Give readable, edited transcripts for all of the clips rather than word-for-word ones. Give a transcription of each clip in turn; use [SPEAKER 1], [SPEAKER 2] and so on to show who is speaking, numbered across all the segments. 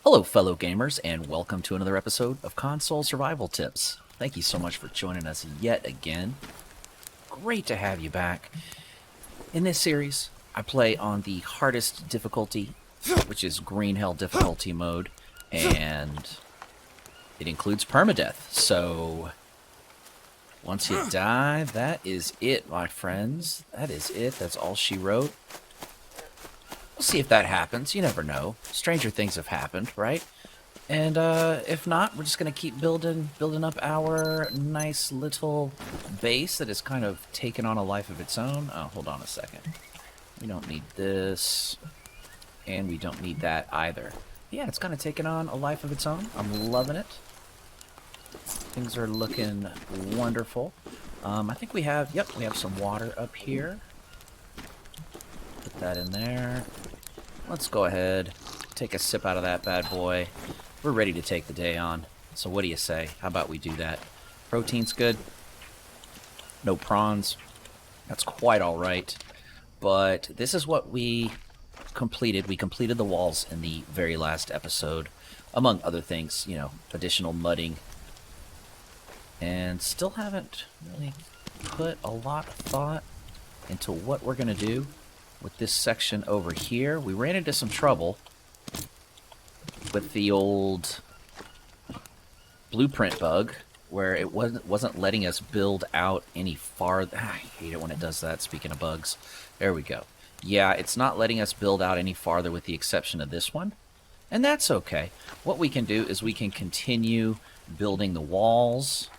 [SPEAKER 1] Hello, fellow gamers, and welcome to another episode of Console Survival Tips. Thank you so much for joining us yet again. Great to have you back. In this series, I play on the hardest difficulty, which is greenhell difficulty mode, and it includes permadeath. So, once you die, that is it, my friends. That is it. That's all she wrote. We'll see if that happens. You never know. Stranger things have happened, right? And if not, we're just gonna keep building up our nice little base that has kind of taken on a life of its own. Oh, hold on a second. We don't need this, and we don't need that either. Yeah, it's kind of taken on a life of its own. I'm loving it. Things are looking wonderful. I think we have, we have some water up here. Put that in there. Let's go ahead, take a sip out of that bad boy. We're ready to take the day on. So what do you say? How about we do that? Protein's good. No prawns. That's quite all right. But this is what we completed. We completed the walls in the very last episode. Among other things, you know, additional mudding. And still haven't really put a lot of thought into what we're going to do with this section over here. We ran into some trouble with the old blueprint bug where it wasn't letting us build out any farther. I hate it when it does that, speaking of bugs. There we go. Yeah, it's not letting us build out any farther with the exception of this one. And that's okay. What we can do is we can continue building the walls.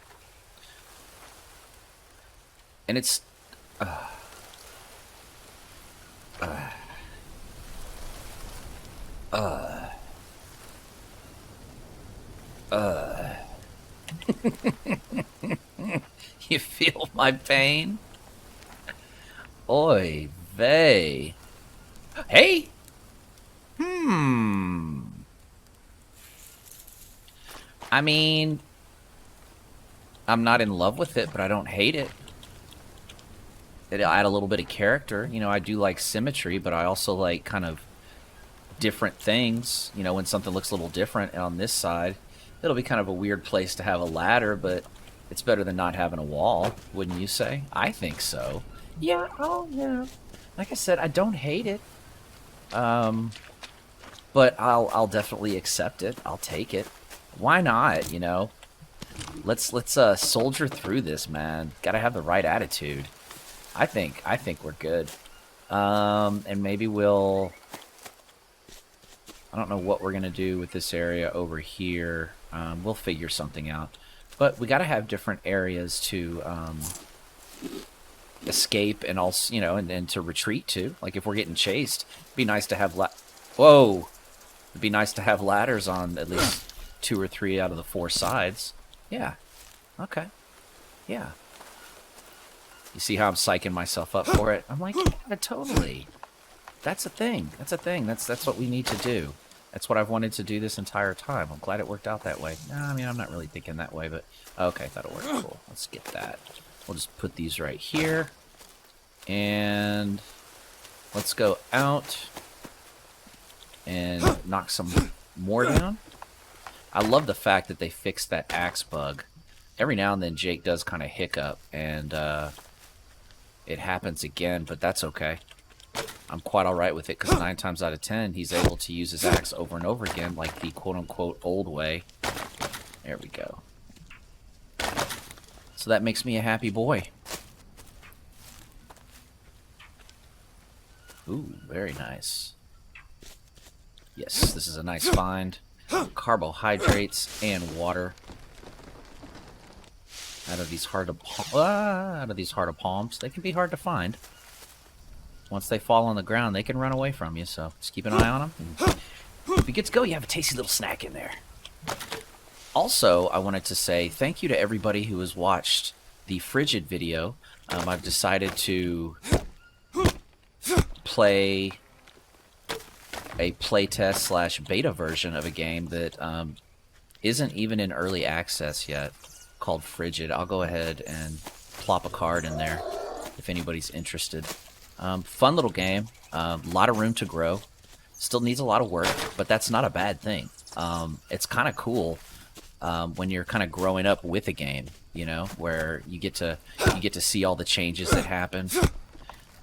[SPEAKER 1] And it's... You feel my pain? Oy vey. Hey! I mean, I'm not in love with it, but I don't hate it. It'll add a little bit of character. You know, I do like symmetry, but I also like kind of different things. You know, when something looks a little different. And on this side, it'll be kind of a weird place to have a ladder, but it's better than not having a wall, wouldn't you say? I think so. Yeah, oh, yeah. Like I said, I don't hate it. But I'll definitely accept it. I'll take it. Why not, you know? Let's soldier through this, man. Gotta have the right attitude. I think we're good. And maybe we'll... I don't know what we're going to do with this area over here. We'll figure something out. But we got to have different areas to escape and also, you know, and to retreat to. Like if we're getting chased, it'd be nice to have Whoa! It'd be nice to have ladders on at least 2 or 3 out of the 4 sides. Yeah. Okay. Yeah. You see how I'm psyching myself up for it? I'm like, yeah, totally. That's a thing. That's a thing. That's what we need to do. That's what I've wanted to do this entire time. I'm glad it worked out that way. No, I mean, I'm not really thinking that way, but... Okay, that'll work. Cool. Let's get that. We'll just put these right here. And... let's go out and knock some more down. I love the fact that they fixed that axe bug. Every now and then Jake does kind of hiccup, and it happens again, but that's okay. I'm quite alright with it, because 9 times out of 10, he's able to use his axe over and over again, like the quote-unquote old way. There we go. So that makes me a happy boy. Ooh, very nice. Yes, this is a nice find. Carbohydrates and water. Out of these heart of palms, they can be hard to find. Once they fall on the ground, they can run away from you. So just keep an eye on them. And if you get to go, you have a tasty little snack in there. Also, I wanted to say thank you to everybody who has watched the Frigid video. I've decided to play a playtest / beta version of a game that isn't even in early access yet, called Frigid. I'll go ahead and plop a card in there if anybody's interested. Fun little game. A lot of room to grow. Still needs a lot of work, but that's not a bad thing. It's kind of cool when you're kind of growing up with a game, you know, where you get to see all the changes that happen.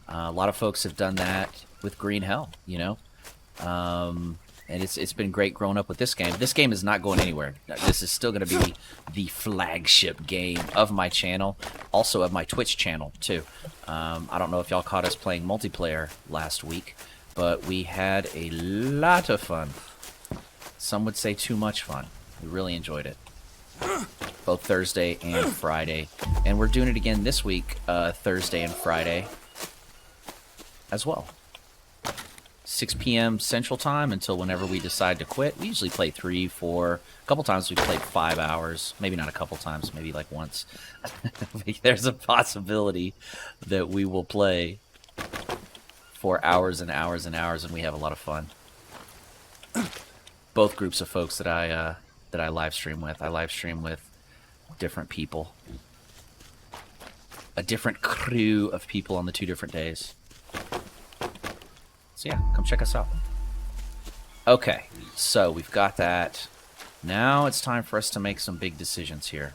[SPEAKER 1] A lot of folks have done that with Greenhell, you know, and it's been great growing up with this game. This game is not going anywhere. This is still going to be the flagship game of my channel, also of my Twitch channel too. I don't know if y'all caught us playing multiplayer last week, but we had a lot of fun. Some would say too much fun. We really enjoyed it. Both Thursday and Friday. And we're doing it again this week, Thursday and Friday as well. 6 p.m. Central Time until whenever we decide to quit. We usually play 3, 4. A couple times we played 5 hours. Maybe not a couple times, maybe like once. There's a possibility that we will play for hours and hours and hours, and we have a lot of fun. Both groups of folks that I live stream with. I live stream with different people. A different crew of people on the 2 different days. So yeah, come check us out. Okay, so we've got that. Now it's time for us to make some big decisions here.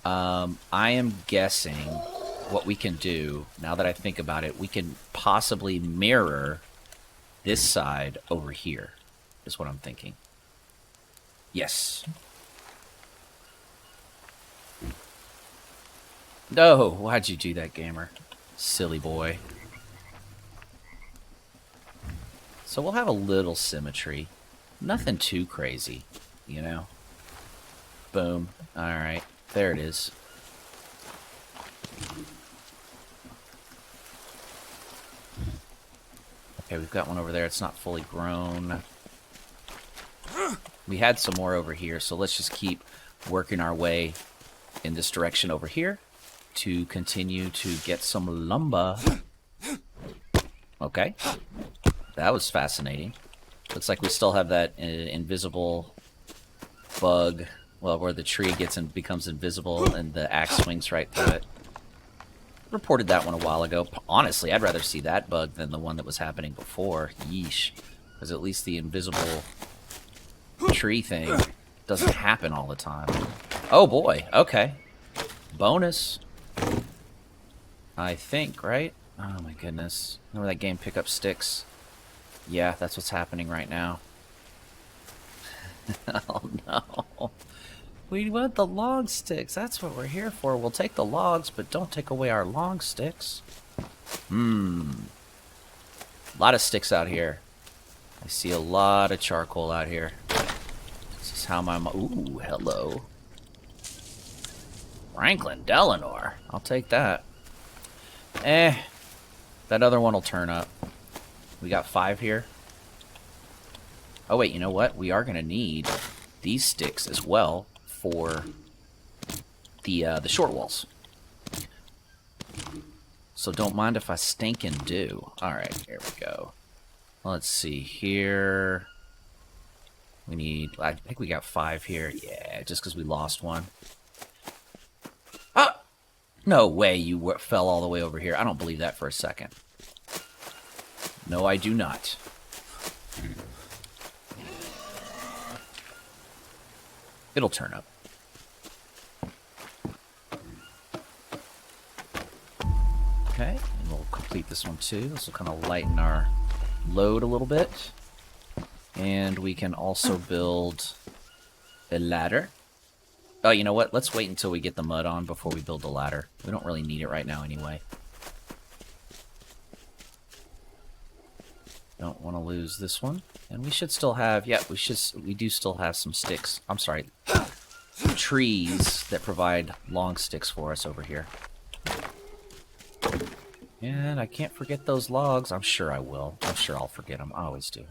[SPEAKER 1] I am guessing what we can do, now that I think about it, we can possibly mirror this side over here, is what I'm thinking. Yes. No, why'd you do that, gamer? Silly boy. So we'll have a little symmetry. Nothing too crazy, you know? Boom. Alright, there it is. Okay, we've got one over there. It's not fully grown. We had some more over here, so let's just keep working our way in this direction over here to continue to get some lumber. Okay. That was fascinating. Looks like we still have that invisible bug, well, where the tree becomes invisible and the axe swings right through it. Reported that one a while ago. Honestly, I'd rather see that bug than the one that was happening before. Yeesh. Because at least the invisible tree thing doesn't happen all the time. Oh boy, okay. Bonus. I think, right? Oh my goodness. Remember that game Pick Up Sticks? Yeah, that's what's happening right now. Oh no. We want the log sticks. That's what we're here for. We'll take the logs, but don't take away our long sticks. A lot of sticks out here. I see a lot of charcoal out here. This is how my... Ooh, hello. Franklin Delano. I'll take that. That other one will turn up. We got 5 here. Oh wait, you know what? We are going to need these sticks as well for the short walls. So don't mind if I stink and do. Alright, here we go. Let's see here. We need... I think we got 5 here. Yeah, just because we lost one. Ah! No way you fell all the way over here. I don't believe that for a second. No, I do not. It'll turn up. Okay, and we'll complete this one too. This will kind of lighten our load a little bit. And we can also build a ladder. Oh, you know what? Let's wait until we get the mud on before we build the ladder. We don't really need it right now anyway. Don't want to lose this one. And we should still have, yeah, we do still have some sticks. I'm sorry, trees that provide long sticks for us over here. And I can't forget those logs. I'm sure I will. I'm sure I'll forget them. I always do.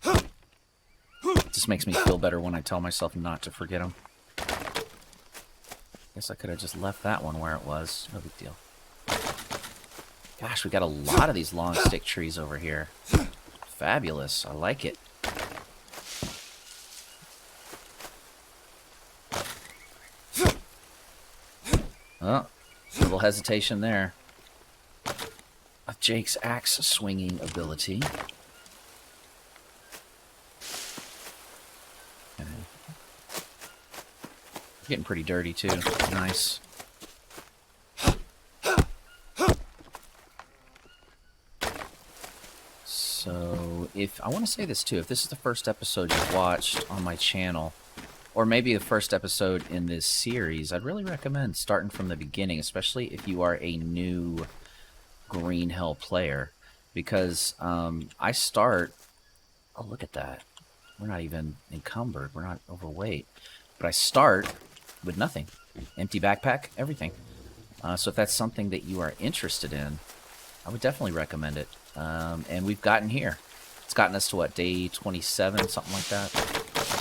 [SPEAKER 1] It just makes me feel better when I tell myself not to forget them. Guess I could have just left that one where it was. No big deal. Gosh, we got a lot of these long stick trees over here. Fabulous. I like it. Oh, a little hesitation there. Jake's axe swinging ability. Okay. Getting pretty dirty too. Nice. So, if I want to say this too, if this is the first episode you've watched on my channel, or maybe the first episode in this series, I'd really recommend starting from the beginning, especially if you are a new greenhell player, because I start. Oh, look at that! We're not even encumbered. We're not overweight, but I start with nothing, empty backpack, everything. So if that's something that you are interested in, I would definitely recommend it. And we've gotten here. It's gotten us to what, day 27, something like that?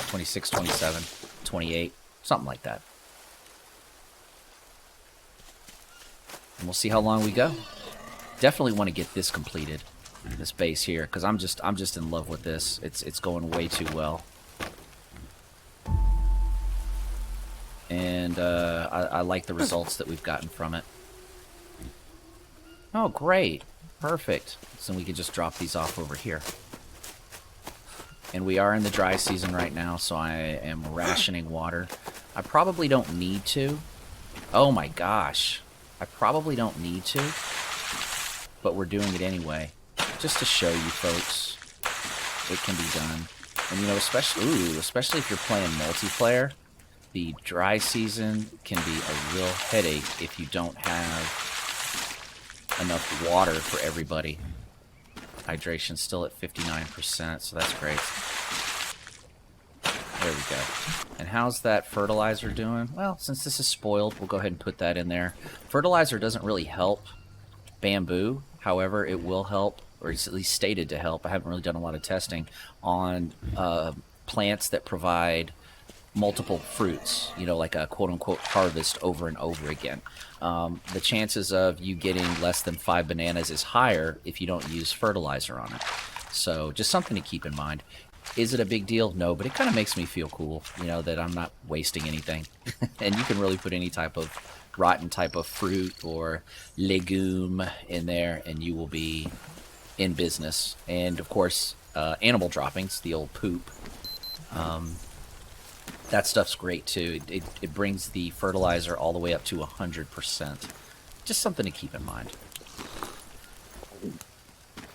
[SPEAKER 1] 26, 27, 28, something like that. And we'll see how long we go. Definitely want to get this completed, this base here, because I'm just in love with this. It's going way too well. And I like the results that we've gotten from it. Oh, great. Perfect. So we can just drop these off over here. And we are in the dry season right now, so I am rationing water. I probably don't need to. Oh my gosh. I probably don't need to. But we're doing it anyway. Just to show you folks it can be done. And you know, especially if you're playing multiplayer, the dry season can be a real headache if you don't have enough water for everybody. Hydration's still at 59%, so that's great. There we go. And how's that fertilizer doing? Well, since this is spoiled, we'll go ahead and put that in there. Fertilizer doesn't really help bamboo. However, it will help, or it's at least stated to help. I haven't really done a lot of testing on plants that provide multiple fruits, you know, like a quote-unquote harvest over and over again. The chances of you getting less than 5 bananas is higher if you don't use fertilizer on it. So just something to keep in mind. Is it a big deal? No, but it kind of makes me feel cool, you know, that I'm not wasting anything. And you can really put any type of rotten type of fruit or legume in there, and you will be in business. And, of course, animal droppings, the old poop. That stuff's great, too. It brings the fertilizer all the way up to 100%. Just something to keep in mind.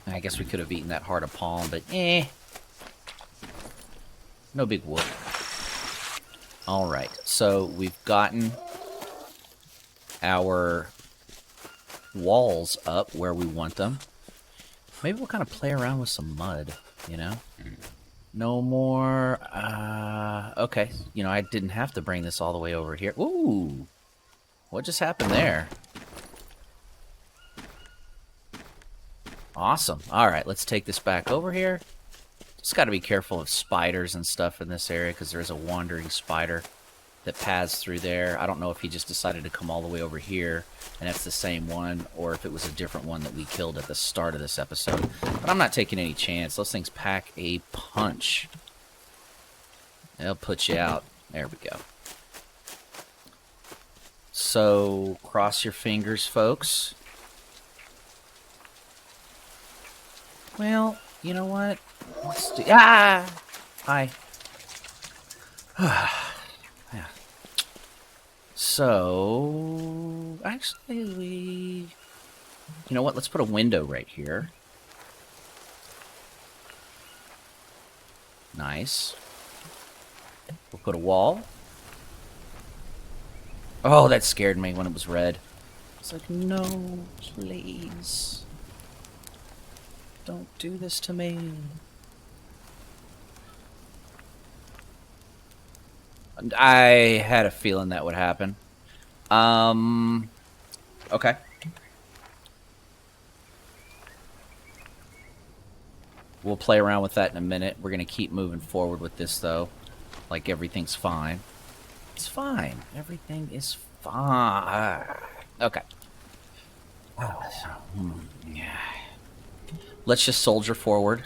[SPEAKER 1] I guess we could have eaten that heart of palm, but no big whoop. Alright, so we've gotten our walls up where we want them. Maybe we'll kind of play around with some mud, you know? No more, okay. You know, I didn't have to bring this all the way over here. Ooh! What just happened there? Awesome. Alright, let's take this back over here. Just got to be careful of spiders and stuff in this area, because there's a wandering spider that paths through there. I don't know if he just decided to come all the way over here, and that's the same one, or if it was a different one that we killed at the start of this episode. But I'm not taking any chance. Those things pack a punch. They'll put you out. There we go. So, cross your fingers, folks. Well, you know what? Let's do... Ah! Hi. Yeah. So, actually, you know what? Let's put a window right here. Nice. We'll put a wall. Oh, that scared me when it was red. It's like, no, please. Don't do this to me. I had a feeling that would happen. Okay. We'll play around with that in a minute. We're going to keep moving forward with this, though. Like everything's fine. It's fine. Everything is fine. Okay. Let's just soldier forward.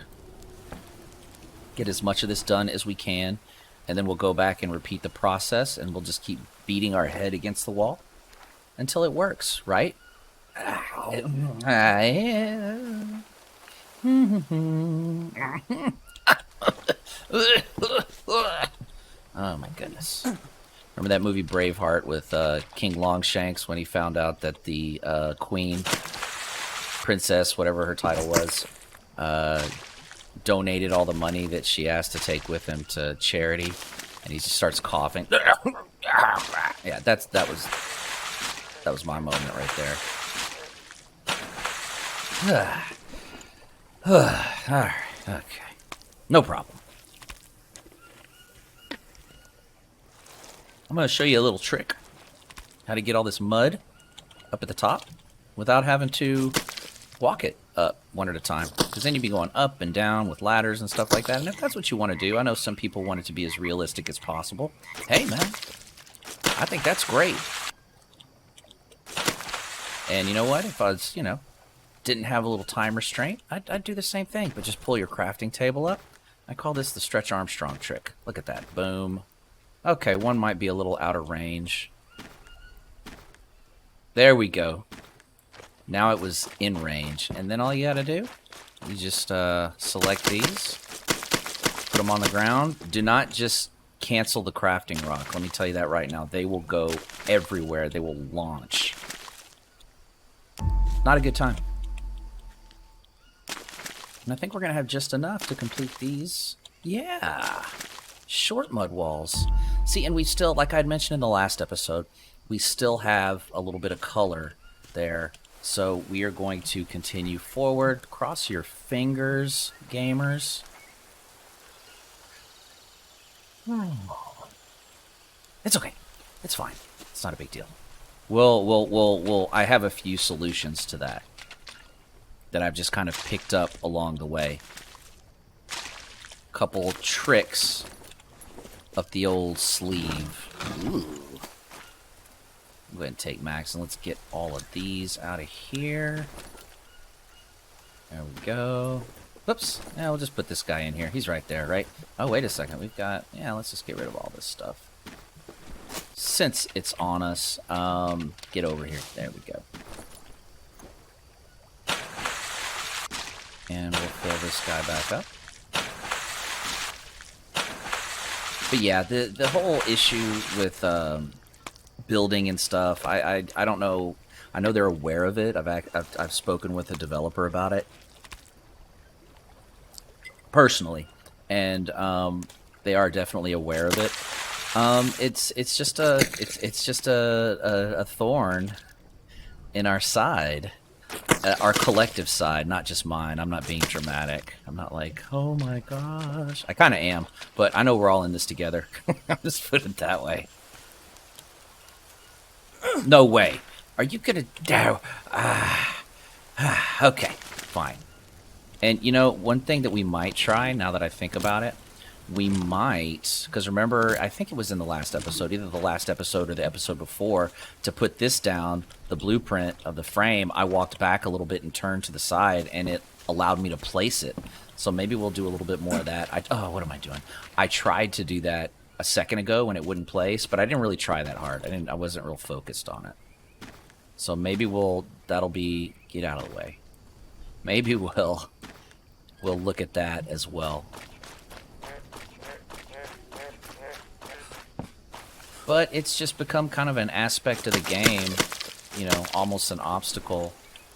[SPEAKER 1] Get as much of this done as we can. And then we'll go back and repeat the process. And we'll just keep beating our head against the wall until it works, right? goodness. Remember that movie Braveheart with King Longshanks when he found out that the queen, princess, whatever her title was, donated all the money that she asked to take with him to charity, and he just starts coughing. Yeah, that was my moment right there. Alright, okay. No problem. I'm going to show you a little trick. How to get all this mud up at the top without having to walk it up one at a time. Because then you'd be going up and down with ladders and stuff like that. And if that's what you want to do, I know some people want it to be as realistic as possible. Hey, man. I think that's great. And you know what? If I was, didn't have a little time restraint, I'd do the same thing. But just pull your crafting table up. I call this the Stretch Armstrong trick. Look at that. Boom. Okay, one might be a little out of range. There we go. Now it was in range. And then all you gotta do, you just select these, put them on the ground. Do not just cancel the crafting rock. Let me tell you that right now. They will go everywhere. They will launch. Not a good time. And I think we're going to have just enough to complete these. Yeah. Short mud walls. See, and we still, like I'd mentioned in the last episode, we still have a little bit of color there. So we are going to continue forward. Cross your fingers, gamers. It's okay. It's fine. It's not a big deal. I have a few solutions to that I've just kind of picked up along the way. Couple tricks up the old sleeve. Ooh. Go ahead and take Max and let's get all of these out of here. There we go. Whoops. Now we'll just put this guy in here. He's right there, right? Oh, wait a second. We've got... Yeah, let's just get rid of all this stuff. Since it's on us, get over here. There we go. And we'll fill this guy back up. But yeah, the whole issue with building and stuff, I don't know. I know they're aware of it. I've spoken with a developer about it personally, and they are definitely aware of it. It's just a thorn in our side, our collective side, not just mine. I'm not being dramatic. I'm not like, oh my gosh. I kind of am, but I know we're all in this together. I'll just put it that way. No way. Are you gonna do? Okay, fine. And you know, one thing that we might try, now that I think about it, we might, because remember, I think it was in the last episode, either the last episode or the episode before, to put this down, the blueprint of the frame, I walked back a little bit and turned to the side, and it allowed me to place it. So maybe we'll do a little bit more of that. Oh, what am I doing? I tried to do that a second ago when it wouldn't place, but I didn't really try that hard. I wasn't real focused on it. So maybe that'll be, get out of the way. Maybe we'll look at that as well. But it's just become kind of an aspect of the game, you know, almost an obstacle.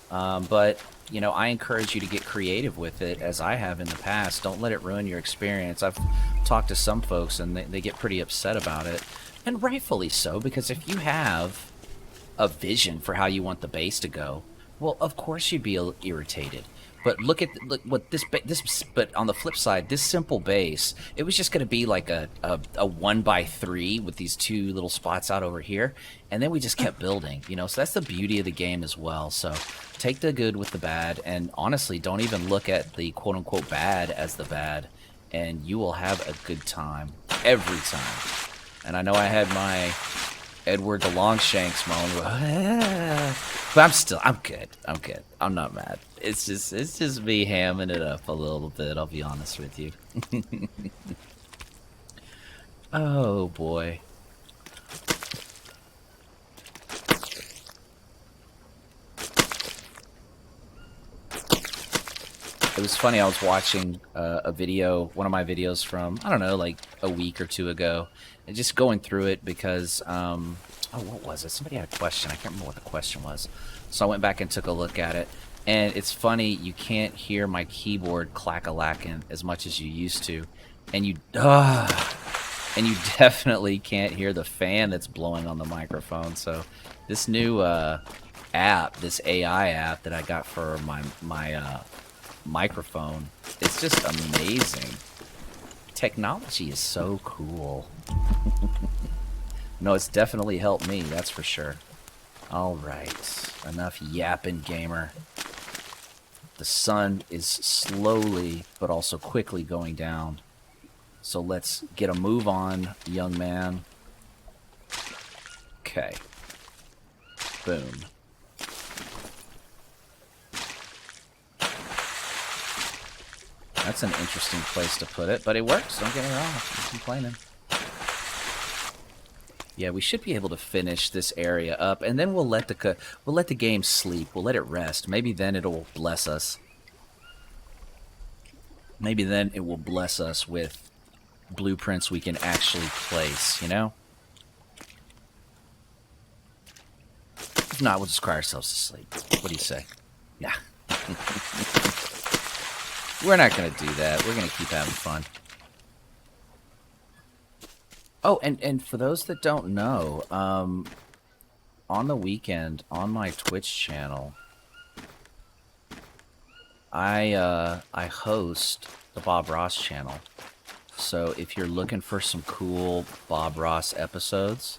[SPEAKER 1] But, you know, I encourage you to get creative with it, as I have in the past. Don't let it ruin your experience. I've talked to some folks, and they get pretty upset about it. And rightfully so, because if you have a vision for how you want the base to go, well, of course you'd be irritated. But look what this. But on the flip side, this simple base, it was just going to be like a 1x3 with these two little spots out over here, and then we just kept building. You know, so that's the beauty of the game as well. So take the good with the bad, and honestly, don't even look at the quote unquote bad as the bad, and you will have a good time every time. And I know I had my Edward the Longshanks moment, but I'm good. I'm not mad. It's just me hamming it up a little bit, I'll be honest with you. Oh boy. was funny. I was watching a video, one of my videos from, I don't know, like a week or two ago, and just going through it because, oh, what was it? Somebody had a question. I can't remember what the question was. So I went back and took a look at it. And it's funny, you can't hear my keyboard clack-a-lacking as much as you used to. And you definitely can't hear the fan that's blowing on the microphone. So this new app, this AI app that I got for my microphone, it's just amazing. Technology is so cool. No, it's definitely helped me, that's for sure. All right, enough yapping, gamer. The sun is slowly but also quickly going down. So let's get a move on, young man. Okay. Boom. That's an interesting place to put it, but it works. Don't get me wrong. I'm complaining. Yeah, we should be able to finish this area up, and then we'll let the game sleep. We'll let it rest. Maybe then it'll bless us. Maybe then it will bless us with blueprints we can actually place, you know? If not, we'll just cry ourselves to sleep. What do you say? Yeah. We're not going to do that. We're going to keep having fun. Oh, and for those that don't know, on the weekend, on my Twitch channel, I host the Bob Ross channel. So if you're looking for some cool Bob Ross episodes,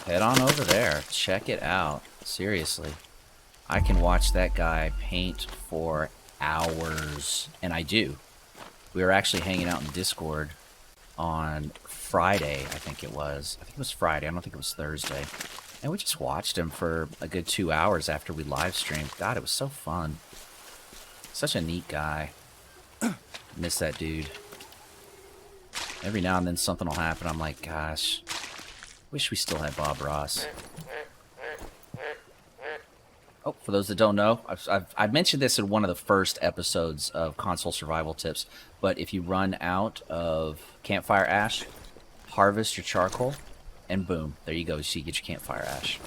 [SPEAKER 1] head on over there. Check it out. Seriously. I can watch that guy paint for hours. And I do. We were actually hanging out in Discord on Friday, I think it was. I think it was Friday. I don't think it was Thursday. And we just watched him for a good 2 hours after we live streamed. God, it was so fun. Such a neat guy. Miss that dude. Every now and then something will happen. I'm like, gosh, wish we still had Bob Ross. Oh, for those that don't know, I've mentioned this in one of the first episodes of Console Survival Tips, but if you run out of campfire ash, harvest your charcoal, and boom, there you go. So you get your campfire ash.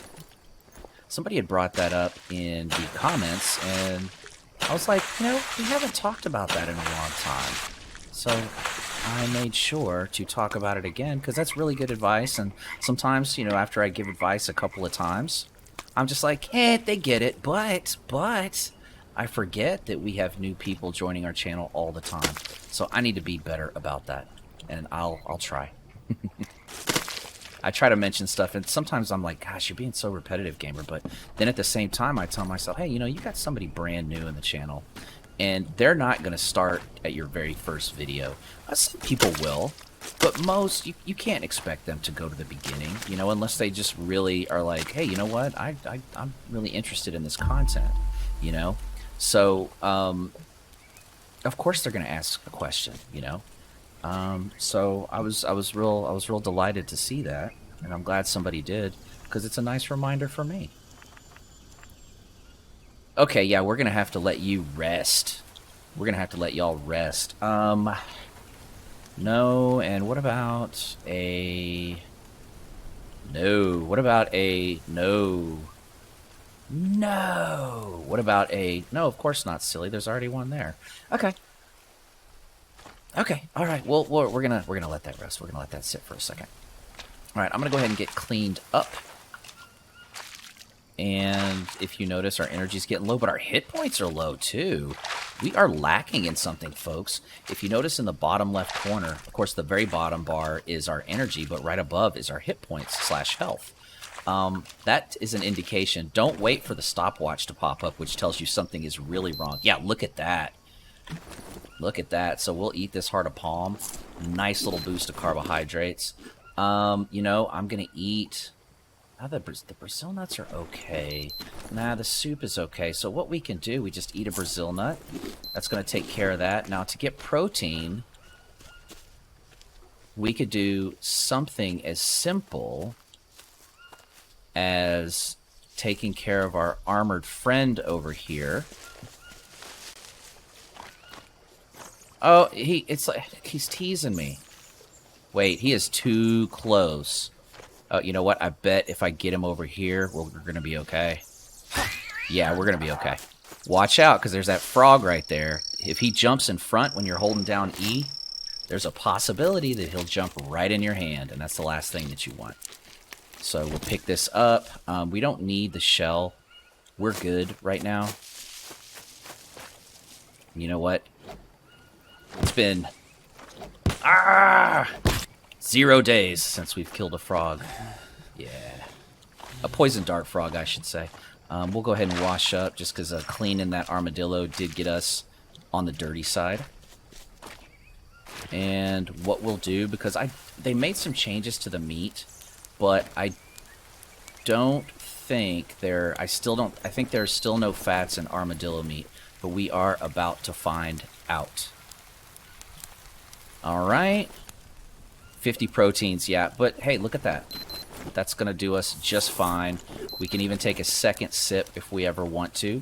[SPEAKER 1] Somebody had brought that up in the comments, and I was like, you know, we haven't talked about that in a long time. So I made sure to talk about it again, because that's really good advice, and sometimes, you know, after I give advice a couple of times, I'm just like, they get it, but I forget that we have new people joining our channel all the time. So I need to be better about that, and I'll try. I try to mention stuff, and sometimes I'm like, gosh, you're being so repetitive, gamer. But then at the same time, I tell myself, hey, you know, you got somebody brand new in the channel, and they're not going to start at your very first video. Some people will. But most, you can't expect them to go to the beginning, you know, unless they just really are like, hey, you know what, I'm really interested in this content, you know? So, of course they're going to ask a question, you know? So I was real delighted to see that, and I'm glad somebody did, because it's a nice reminder for me. Okay, yeah, we're going to have to let you rest. We're going to have to let y'all rest. No, and what about a... No. What about a... No. No. What about a... No, of course not, silly. There's already one there. Okay. Okay, all right. Well, we're gonna let that rest. We're gonna let that sit for a second. All right, I'm gonna go ahead and get cleaned up. And if you notice, our energy's getting low, but our hit points are low too. We are lacking in something, folks. If you notice in the bottom left corner, of course, the very bottom bar is our energy, but right above is our hit points / health. That is an indication. Don't wait for the stopwatch to pop up, which tells you something is really wrong. Yeah, look at that. Look at that. So we'll eat this heart of palm. Nice little boost of carbohydrates. You know, I'm going to eat... the Brazil nuts are okay. Nah, the soup is okay. So what we can do, we just eat a Brazil nut. That's going to take care of that. Now, to get protein, we could do something as simple as taking care of our armored friend over here. Oh, it's like he's teasing me. Wait, he is too close. Oh, you know what? I bet if I get him over here, we're going to be okay. Yeah, we're going to be okay. Watch out, because there's that frog right there. If he jumps in front when you're holding down E, there's a possibility that he'll jump right in your hand, and that's the last thing that you want. So we'll pick this up. We don't need the shell. We're good right now. You know what? It's been 0 days since we've killed a frog. Yeah. A poison dart frog, I should say. We'll go ahead and wash up just because cleaning that armadillo did get us on the dirty side. And what we'll do, because they made some changes to the meat, but I don't think I think there's still no fats in armadillo meat, but we are about to find out. All right. 50 proteins, yeah, but hey, look at that. That's going to do us just fine. We can even take a second sip if we ever want to,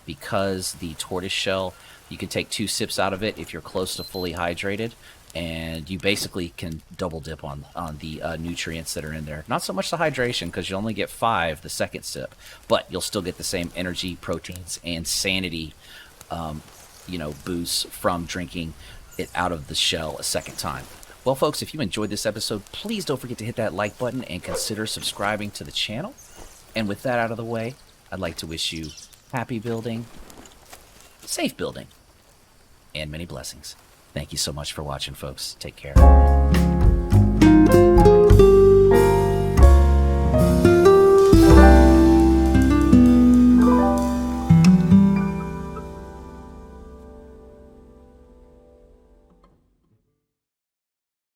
[SPEAKER 1] because the tortoise shell, you can take 2 sips out of it if you're close to fully hydrated, and you basically can double dip on the nutrients that are in there. Not so much the hydration, because you only get 5 the second sip, but you'll still get the same energy, proteins, and sanity boosts from drinking it out of the shell a second time. Well, folks, if you enjoyed this episode, please don't forget to hit that like button and consider subscribing to the channel. And with that out of the way, I'd like to wish you happy building, safe building, and many blessings. Thank you so much for watching, folks. Take care.